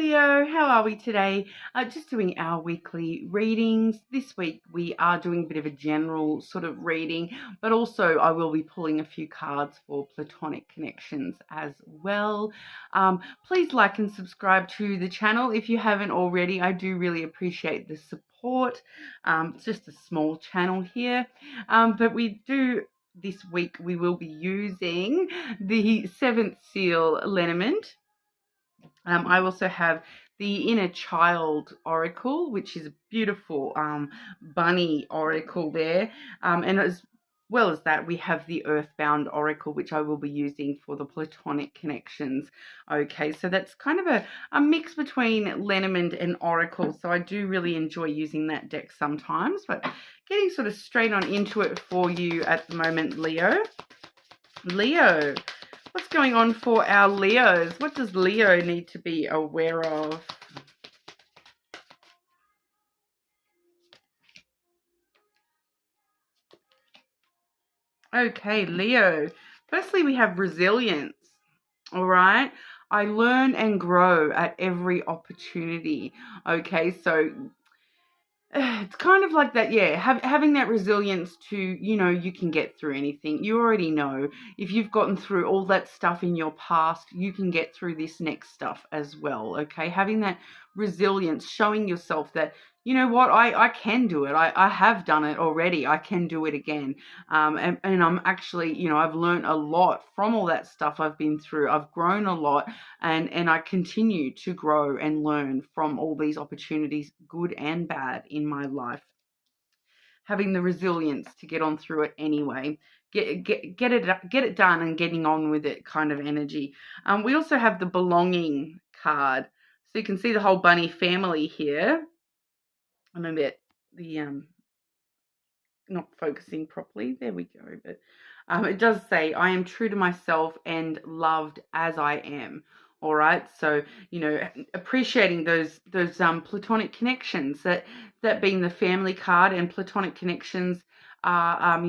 Leo, how are we today? Just doing our weekly readings. This week we are doing a bit of a general sort of reading, but also I will be pulling a few cards for platonic connections as well. Please like and subscribe to the channel if you haven't already. I do really appreciate the support. It's just a small channel here, but this week we will be using the seventh seal lenormand. I also have the Inner Child Oracle, which is a beautiful bunny oracle there. And as well as that, we have the Earthbound Oracle, which I will be using for the platonic connections. Okay, so that's kind of a mix between Lenormand and Oracle. So I do really enjoy using that deck sometimes. But getting sort of straight on into it for you at the moment, Leo. Leo. What's going on for our Leos? What does Leo need to be aware of? Okay, Leo. Firstly, we have resilience. All right. I learn and grow at every opportunity. Okay, so it's kind of like that, yeah, having that resilience to, you can get through anything. You already know if you've gotten through all that stuff in your past, you can get through this next stuff as well, okay? Having that resilience, showing yourself that, you know what, I can do it. I have done it already. I can do it again. And I'm actually, I've learned a lot from all that stuff I've been through. I've grown a lot and I continue to grow and learn from all these opportunities, good and bad, in my life. Having the resilience to get on through it anyway. Get it done and getting on with it kind of energy. We also have the belonging card. So you can see the whole bunny family here. I'm a bit not focusing properly. There we go. But it does say, I am true to myself and loved as I am. All right. So, appreciating those platonic connections, that being the family card, and platonic connections are,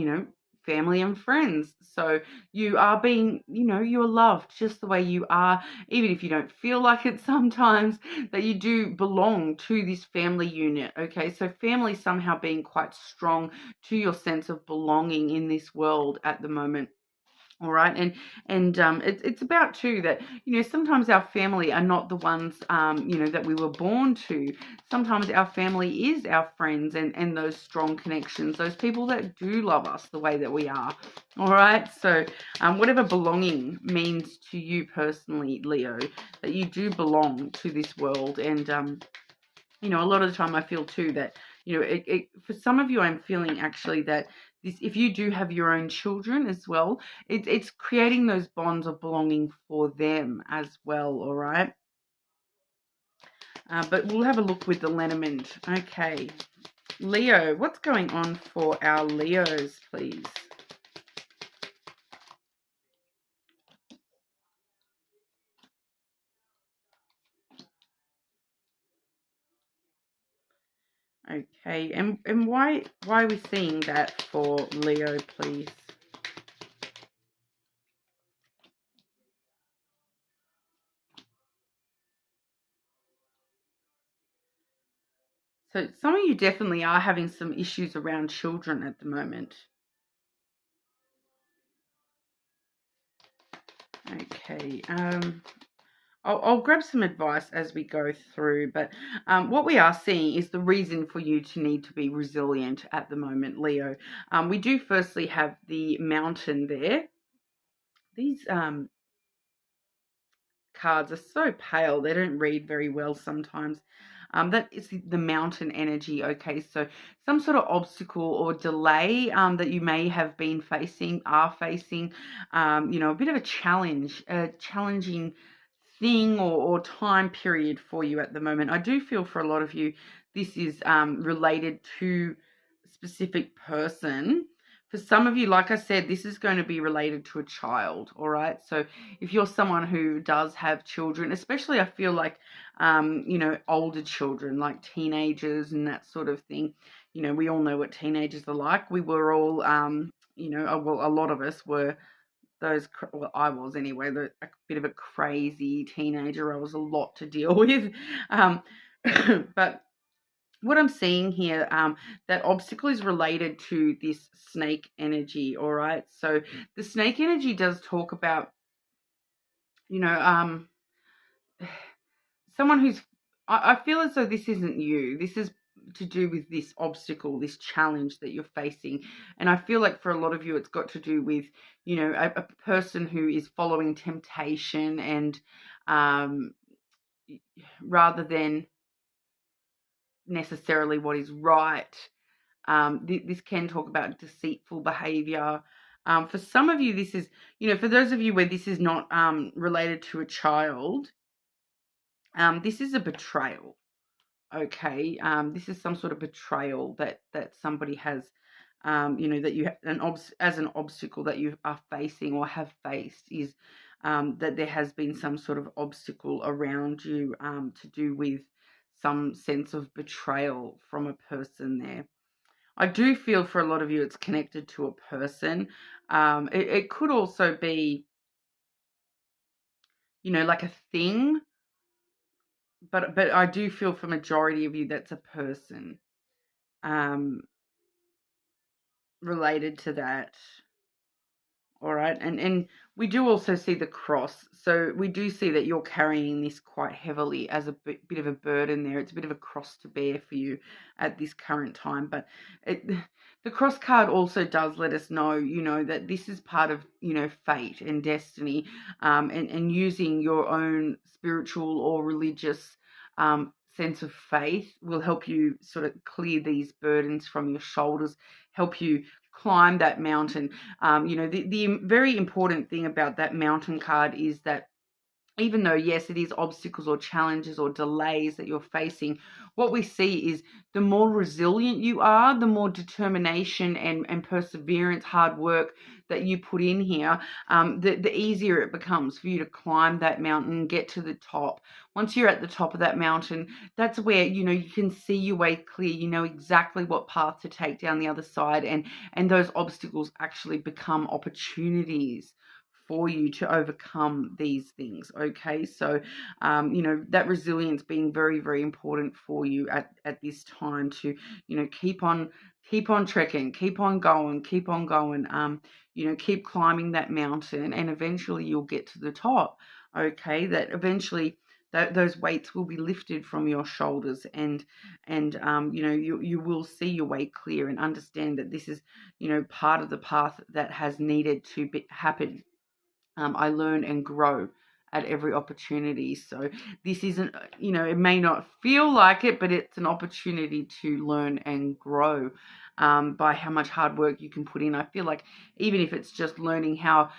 family and friends. So you are being, you're loved just the way you are, even if you don't feel like it sometimes, that you do belong to this family unit. Okay, so family somehow being quite strong to your sense of belonging in this world at the moment. All right, and it's about too that sometimes our family are not the ones that we were born to. Sometimes our family is our friends and those strong connections, those people that do love us the way that we are. All right, so whatever belonging means to you personally, Leo, that you do belong to this world, and a lot of the time I feel too that for some of you, I'm feeling actually that if you do have your own children as well, it's creating those bonds of belonging for them as well, all right? But we'll have a look with the Lenormand. Okay, Leo, what's going on for our Leos, please? Okay, and why are we seeing that for Leo, please? So some of you definitely are having some issues around children at the moment. Okay, I'll grab some advice as we go through, but what we are seeing is the reason for you to need to be resilient at the moment, Leo. We do firstly have the Mountain there. These cards are so pale, they don't read very well sometimes. That is the Mountain energy, okay? So some sort of obstacle or delay that you may have been facing, are facing, a bit of a challenging thing or time period for you at the moment. I do feel for a lot of you, this is related to a specific person. For some of you, like I said, this is going to be related to a child, all right? So if you're someone who does have children, especially I feel like, older children, like teenagers and that sort of thing, we all know what teenagers are like. We were all, a lot of us were well, I was anyway, a bit of a crazy teenager. I was a lot to deal with. But what I'm seeing here, that obstacle is related to this snake energy, all right? So the snake energy does talk about, you know, someone I feel as though this isn't you. This is to do with this obstacle, this challenge that you're facing. And I feel like for a lot of you, it's got to do with, a person who is following temptation and rather than necessarily what is right. This can talk about deceitful behavior. For some of you, this is, for those of you where this is not related to a child, this is a betrayal. Okay, this is some sort of betrayal that somebody has, that you as an obstacle that you are facing or have faced is that there has been some sort of obstacle around you to do with some sense of betrayal from a person there. I do feel for a lot of you it's connected to a person. It could also be, like a thing, but I do feel for majority of you that's a person related to that. All right, and we do also see the cross. So we do see that you're carrying this quite heavily as a bit of a burden there. It's a bit of a cross to bear for you at this current time. But the cross card also does let us know, that this is part of, fate and destiny, and using your own spiritual or religious sense of faith will help you sort of clear these burdens from your shoulders, help you climb that mountain. The very important thing about that mountain card is that even though, yes, it is obstacles or challenges or delays that you're facing, what we see is the more resilient you are, the more determination and perseverance, hard work that you put in here, the easier it becomes for you to climb that mountain, get to the top. Once you're at the top of that mountain, that's where, you can see your way clear. You know exactly what path to take down the other side, and those obstacles actually become opportunities for you to overcome these things. Okay, so that resilience being very, very important for you at this time to keep on trekking, keep on going, keep climbing that mountain, and eventually you'll get to the top. Okay, that eventually those weights will be lifted from your shoulders, and you will see your way clear and understand that this is part of the path that has needed to happen. I learn and grow at every opportunity. So this isn't, it may not feel like it, but it's an opportunity to learn and grow by how much hard work you can put in. I feel like even if it's just learning how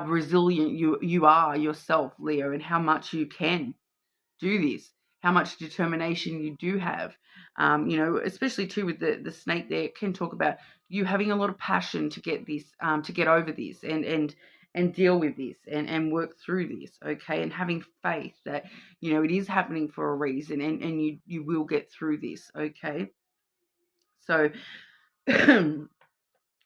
resilient you are yourself, Leo, and how much you can do this, how much determination you do have, especially too with the snake there, it can talk about you having a lot of passion to get this, to get over this and deal with this and work through this, okay, and having faith that, it is happening for a reason, and you will get through this, okay. So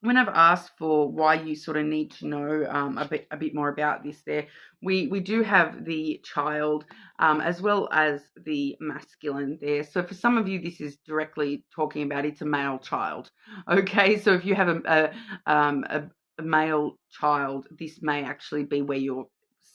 when I've asked for why you sort of need to know a bit more about this there, we do have the child as well as the masculine there. So for some of you, this is directly talking about it's a male child. Okay, so if you have a male child, this may actually be where you're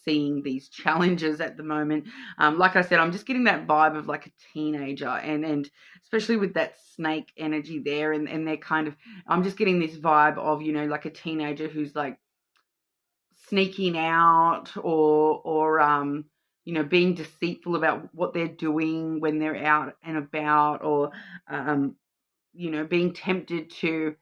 seeing these challenges at the moment. Like I said, I'm just getting that vibe of like a teenager, and especially with that snake energy there, and they're kind of, I'm just getting this vibe of, like a teenager who's like sneaking out or being deceitful about what they're doing when they're out and about, or being tempted to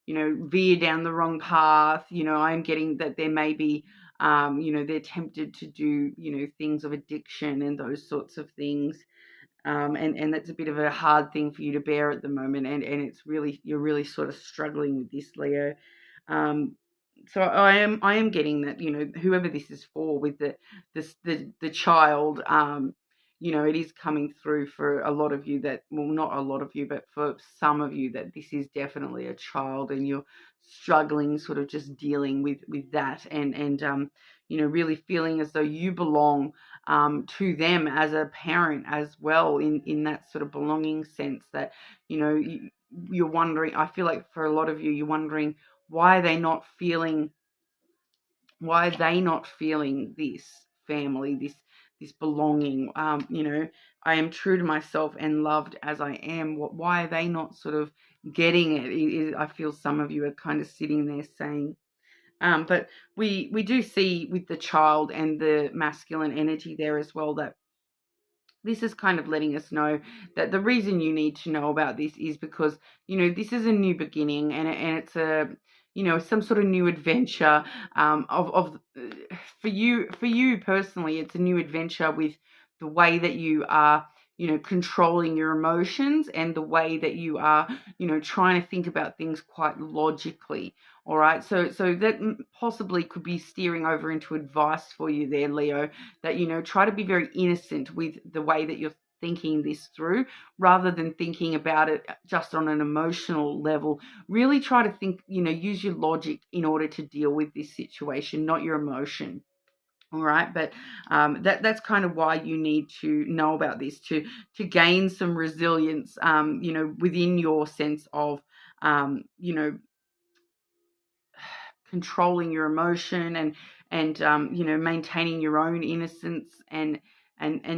veer down the wrong path. I'm getting that there may be they're tempted to do things of addiction and those sorts of things. And that's a bit of a hard thing for you to bear at the moment, and it's really, you're really sort of struggling with this, Leo. So I am getting that, whoever this is for with the child, it is coming through for a lot of you that, well, not a lot of you, but for some of you, that this is definitely a child and you're struggling sort of just dealing with that, and really feeling as though you belong to them as a parent as well, in that sort of belonging sense, that, you're wondering, I feel like for a lot of you, you're wondering why are they not feeling this family, this belonging. I am true to myself and loved as I am. Why are they not sort of getting it? I feel some of you are kind of sitting there saying, but we do see with the child and the masculine energy there as well, that this is kind of letting us know that the reason you need to know about this is because, this is a new beginning, and it's a, some sort of new adventure, for you personally, it's a new adventure with the way that you are, controlling your emotions, and the way that you are, trying to think about things quite logically. All right. So that possibly could be steering over into advice for you there, Leo, that, try to be very innocent with the way that you're thinking this through, rather than thinking about it just on an emotional level. Really try to think, use your logic in order to deal with this situation, not your emotion. All right, but that's kind of why you need to know about this, to gain some resilience, within your sense of, controlling your emotion, and maintaining your own innocence, and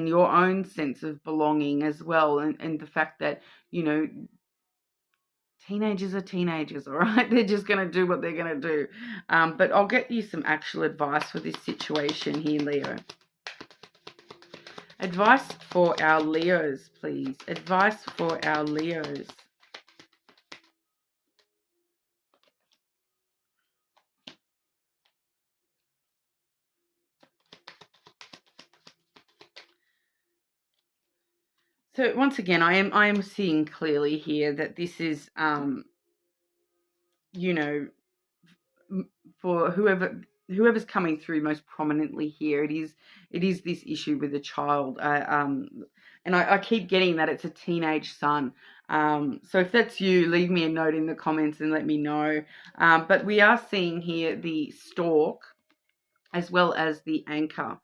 your own sense of belonging as well, and the fact that, teenagers are teenagers, all right. They're just going to do what they're going to do. But I'll get you some actual advice for this situation here, Leo. Advice for our Leos, please. Advice for our Leos. So once again, I am seeing clearly here that this is, for whoever's coming through most prominently here, it is this issue with the child, and I keep getting that it's a teenage son. So if that's you, leave me a note in the comments and let me know. But we are seeing here the stork as well as the anchor.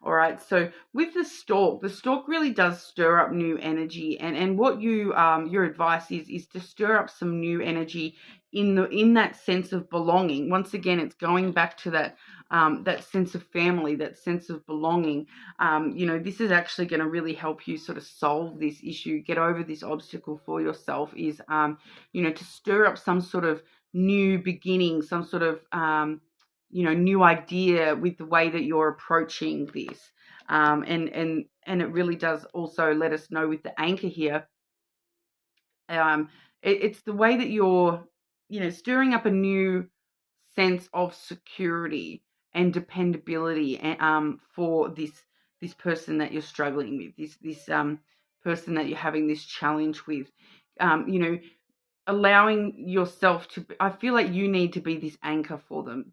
All right, so with the stork really does stir up new energy, and what your advice is to stir up some new energy in that sense of belonging. Once again, it's going back to that sense of family, that sense of belonging. This is actually going to really help you sort of solve this issue, get over this obstacle for yourself. Is to stir up some sort of new beginning, some sort of new idea with the way that you're approaching this. And it really does also let us know with the anchor here. It's the way that you're, stirring up a new sense of security and dependability, for this person that you're struggling with, this person that you're having this challenge with. Allowing yourself to, I feel like you need to be this anchor for them,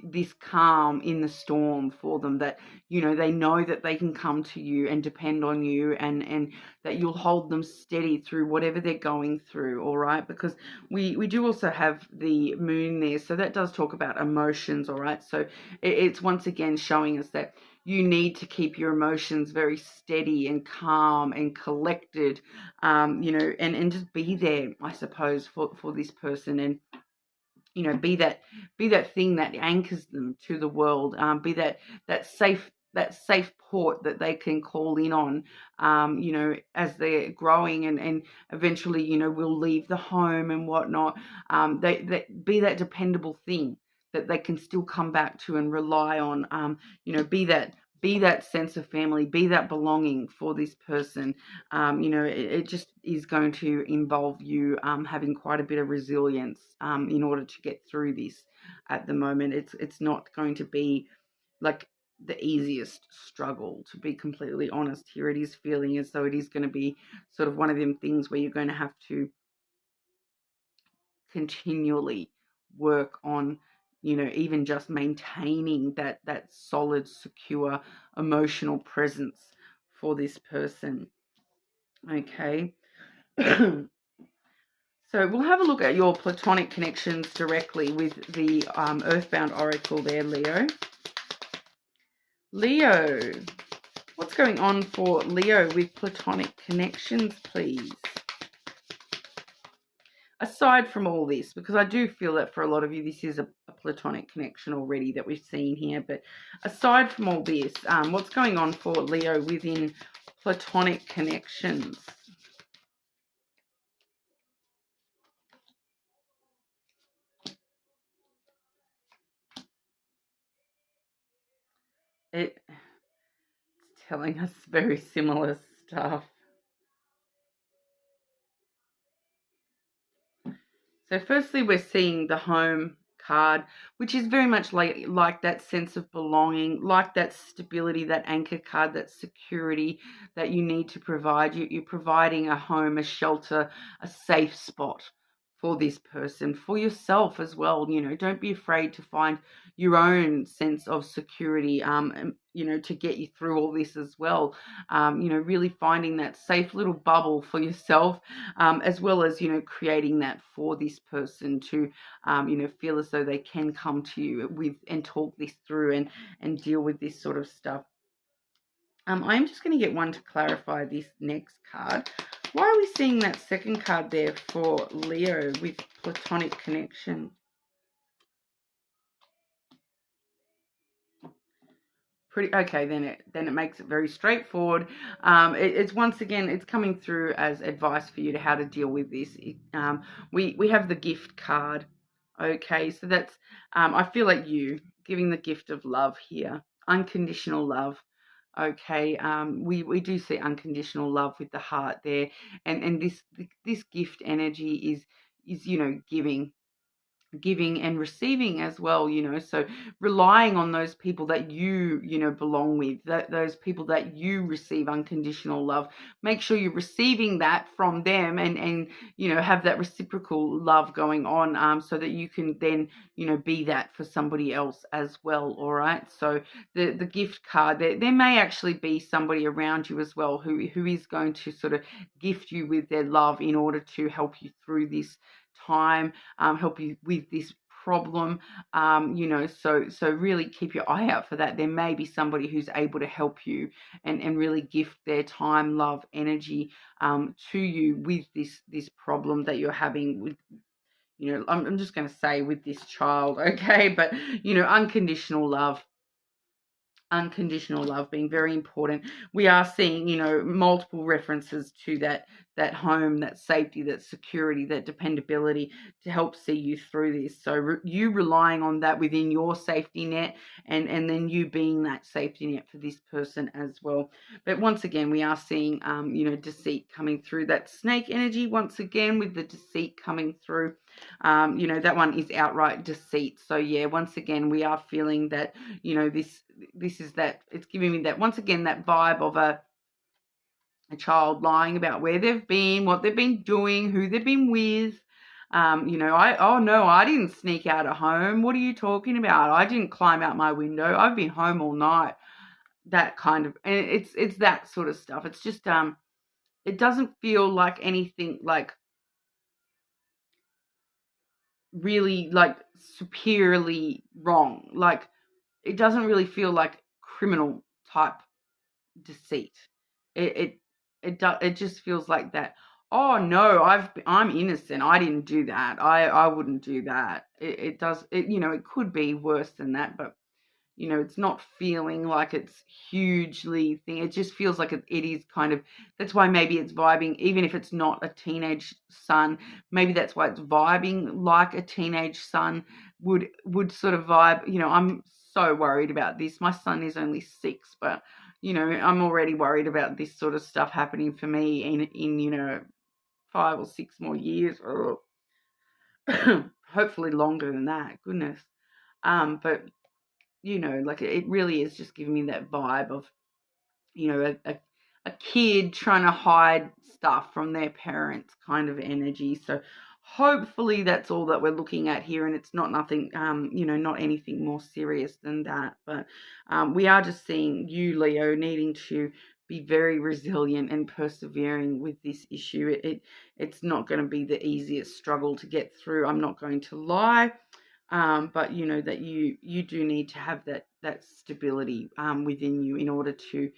this calm in the storm for them, that they know that they can come to you and depend on you, and that you'll hold them steady through whatever they're going through. All right, because we do also have the moon there, so that does talk about emotions. All right, so it's once again showing us that you need to keep your emotions very steady and calm and collected, and just be there, I suppose, for this person, and be that thing that anchors them to the world, be that safe port that they can call in on, as they're growing, and eventually, will leave the home and whatnot. They be that dependable thing that they can still come back to and rely on. Be that sense of family, be that belonging for this person. It just is going to involve you having quite a bit of resilience in order to get through this. At the moment, it's not going to be like the easiest struggle, to be completely honest. Here it is feeling as though it is going to be sort of one of them things where you're going to have to continually work on, even just maintaining that solid, secure emotional presence for this person. Okay. So we'll have a look at your platonic connections directly with the Earthbound Oracle there, Leo. Leo, what's going on for Leo with platonic connections, please? Aside from all this, because I do feel that for a lot of you, this is a platonic connection already that we've seen here. But aside from all this, what's going on for Leo within platonic connections? It's telling us very similar stuff. So firstly, we're seeing the home card, which is very much like that sense of belonging, like that stability, that anchor card, that security that you need to provide. You're providing a home, a shelter, a safe spot for this person, for yourself as well. Don't be afraid to find your own sense of security, and, to get you through all this as well. Really finding that safe little bubble for yourself, as well as, creating that for this person to, feel as though they can come to you with and talk this through and deal with this sort of stuff. I'm just going to get one to clarify this next card. Why are we seeing that second card there for Leo with platonic connection? Pretty okay, then it makes it very straightforward. It's once again, it's coming through as advice for you to how to deal with this. We have the gift card. Okay, so that's I feel like you giving the gift of love here, unconditional love. Okay, we do see unconditional love with the heart there, and this gift energy is giving and receiving as well, so relying on those people that you belong with, those people that you receive unconditional love. Make sure you're receiving that from them, and have that reciprocal love going on, so that you can then be that for somebody else as well. All right, so the gift card, there may actually be somebody around you as well who is going to sort of gift you with their love in order to help you through this time, help you with this problem, so really keep your eye out for that. There may be somebody who's able to help you and really gift their time, love, energy, to you with this problem that you're having with, I'm just going to say with this child, okay, but unconditional love being very important. We are seeing, multiple references to that home, that safety, that security, that dependability to help see you through this. So you relying on that within your safety net, and then you being that safety net for this person as well. But once again, we are seeing, deceit coming through, that snake energy once again with the deceit coming through. That one is outright deceit. So yeah, once again, we are feeling that, this is that, it's giving me that once again, that vibe of a child lying about where they've been, what they've been doing, who they've been with. I didn't sneak out of home. What are you talking about? I didn't climb out my window. I've been home all night. That kind of, and it's that sort of stuff. It's just it doesn't feel like anything like really like superiorly wrong. Like it doesn't really feel like criminal type deceit. It just feels like that. Oh no, I'm innocent. I didn't do that. I wouldn't do that. It does. It could be worse than that, but it's not feeling like it's hugely thing. It just feels like it is kind of, that's why maybe it's vibing, even if it's not a teenage son, maybe that's why it's vibing like a teenage son would sort of vibe. I'm so worried about this. My son is only 6, but, I'm already worried about this sort of stuff happening for me in 5 or 6 more years. Hopefully longer than that, goodness. But like it really is just giving me that vibe of, a kid trying to hide stuff from their parents kind of energy. So hopefully that's all that we're looking at here, and it's not nothing, not anything more serious than that. But we are just seeing you, Leo, needing to be very resilient and persevering with this issue. It's not going to be the easiest struggle to get through. I'm not going to lie. But you know that you do need to have that stability within you in order to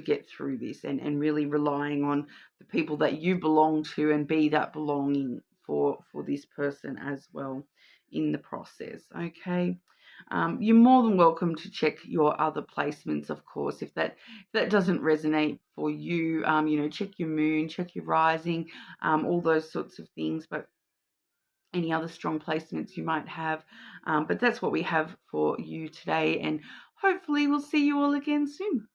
get through this, and really relying on the people that you belong to and be that belonging for this person as well in the process. Okay. You're more than welcome to check your other placements, of course, if that doesn't resonate for you. You know, check your moon, check your rising, all those sorts of things. But any other strong placements you might have. But that's what we have for you today, and hopefully we'll see you all again soon.